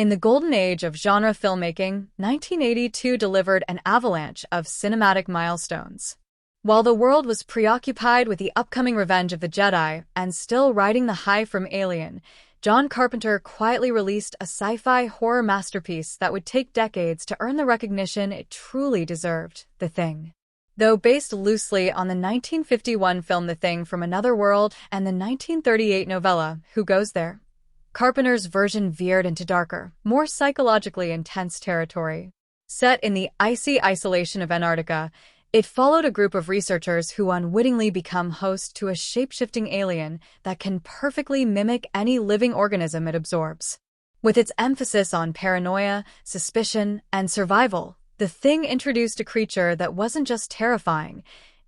In the golden age of genre filmmaking, 1982 delivered an avalanche of cinematic milestones. While the world was preoccupied with the upcoming Revenge of the Jedi and still riding the high from Alien, John Carpenter quietly released a sci-fi horror masterpiece that would take decades to earn the recognition it truly deserved, The Thing. Though based loosely on the 1951 film The Thing from Another World and the 1938 novella Who Goes There, Carpenter's version veered into darker, more psychologically intense territory. Set in the icy isolation of Antarctica, it followed a group of researchers who unwittingly become host to a shape-shifting alien that can perfectly mimic any living organism it absorbs. With its emphasis on paranoia, suspicion, and survival, The Thing introduced a creature that wasn't just terrifying,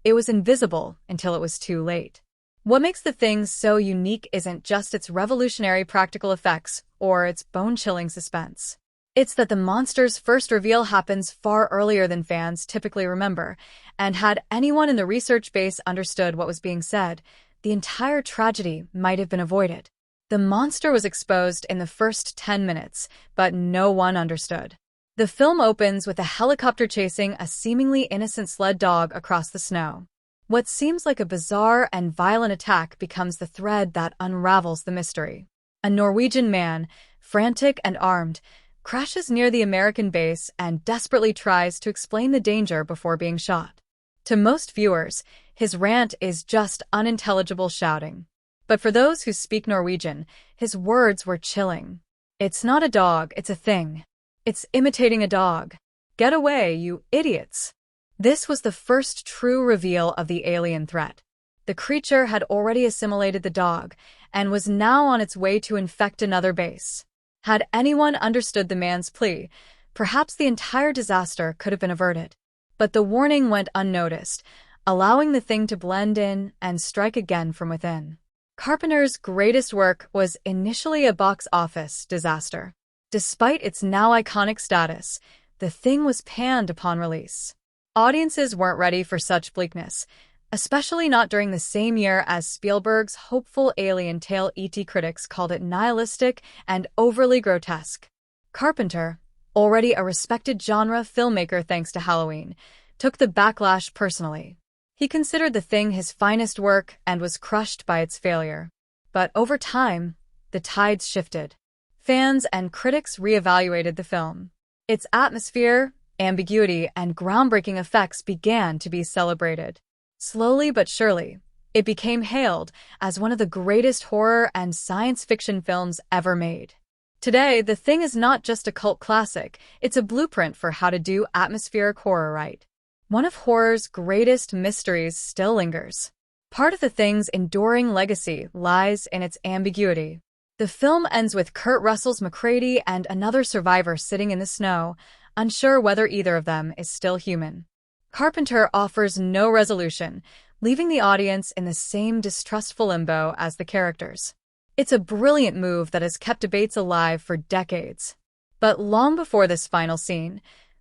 it was invisible until it was too late. What makes The Thing so unique isn't just its revolutionary practical effects or its bone-chilling suspense. It's that the monster's first reveal happens far earlier than fans typically remember, and had anyone in the research base understood what was being said, the entire tragedy might have been avoided. The monster was exposed in the first 10 minutes, but no one understood. The film opens with a helicopter chasing a seemingly innocent sled dog across the snow. What seems like a bizarre and violent attack becomes the thread that unravels the mystery. A Norwegian man, frantic and armed, crashes near the American base and desperately tries to explain the danger before being shot. To most viewers, his rant is just unintelligible shouting. But for those who speak Norwegian, his words were chilling. "It's not a dog, it's a thing. It's imitating a dog. Get away, you idiots." This was the first true reveal of the alien threat. The creature had already assimilated the dog and was now on its way to infect another base. Had anyone understood the man's plea, perhaps the entire disaster could have been averted. But the warning went unnoticed, allowing The Thing to blend in and strike again from within. Carpenter's greatest work was initially a box office disaster. Despite its now iconic status, The Thing was panned upon release. Audiences weren't ready for such bleakness, especially not during the same year as Spielberg's hopeful alien tale. E.T. critics called it nihilistic and overly grotesque. Carpenter, already a respected genre filmmaker thanks to Halloween, took the backlash personally. He considered The Thing his finest work and was crushed by its failure. But over time, the tides shifted. Fans and critics reevaluated the film. Its atmosphere, ambiguity, and groundbreaking effects began to be celebrated. Slowly but surely, it became hailed as one of the greatest horror and science fiction films ever made. Today, The Thing is not just a cult classic, it's a blueprint for how to do atmospheric horror right. One of horror's greatest mysteries still lingers. Part of The Thing's enduring legacy lies in its ambiguity. The film ends with Kurt Russell's MacReady and another survivor sitting in the snow, unsure whether either of them is still human. Carpenter offers no resolution, leaving the audience in the same distrustful limbo as the characters. It's a brilliant move that has kept debates alive for decades. But long before this final scene,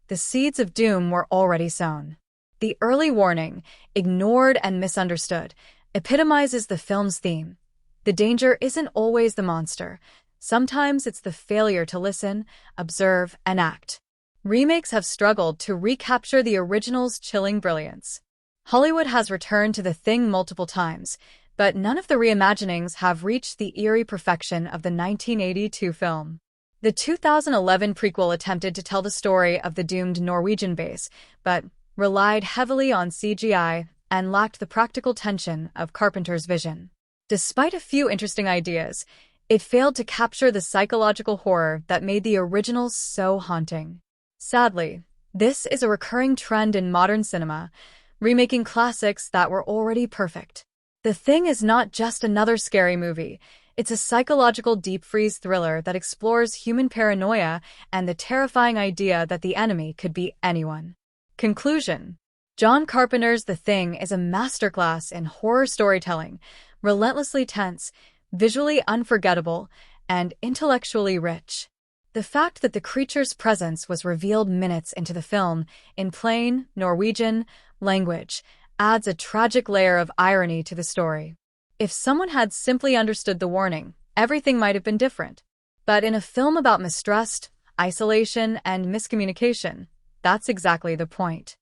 the seeds of doom were already sown. The early warning, ignored and misunderstood, epitomizes the film's theme. The danger isn't always the monster. Sometimes it's the failure to listen, observe, and act. Remakes have struggled to recapture the original's chilling brilliance. Hollywood has returned to The Thing multiple times, but none of the reimaginings have reached the eerie perfection of the 1982 film. The 2011 prequel attempted to tell the story of the doomed Norwegian base, but relied heavily on CGI and lacked the practical tension of Carpenter's vision. Despite a few interesting ideas, it failed to capture the psychological horror that made the original so haunting. Sadly, this is a recurring trend in modern cinema, remaking classics that were already perfect. The Thing is not just another scary movie, it's a psychological deep-freeze thriller that explores human paranoia and the terrifying idea that the enemy could be anyone. Conclusion: John Carpenter's The Thing is a masterclass in horror storytelling, relentlessly tense, visually unforgettable, and intellectually rich. The fact that the creature's presence was revealed minutes into the film, in plain Norwegian language, adds a tragic layer of irony to the story. If someone had simply understood the warning, everything might have been different. But in a film about mistrust, isolation, and miscommunication, that's exactly the point.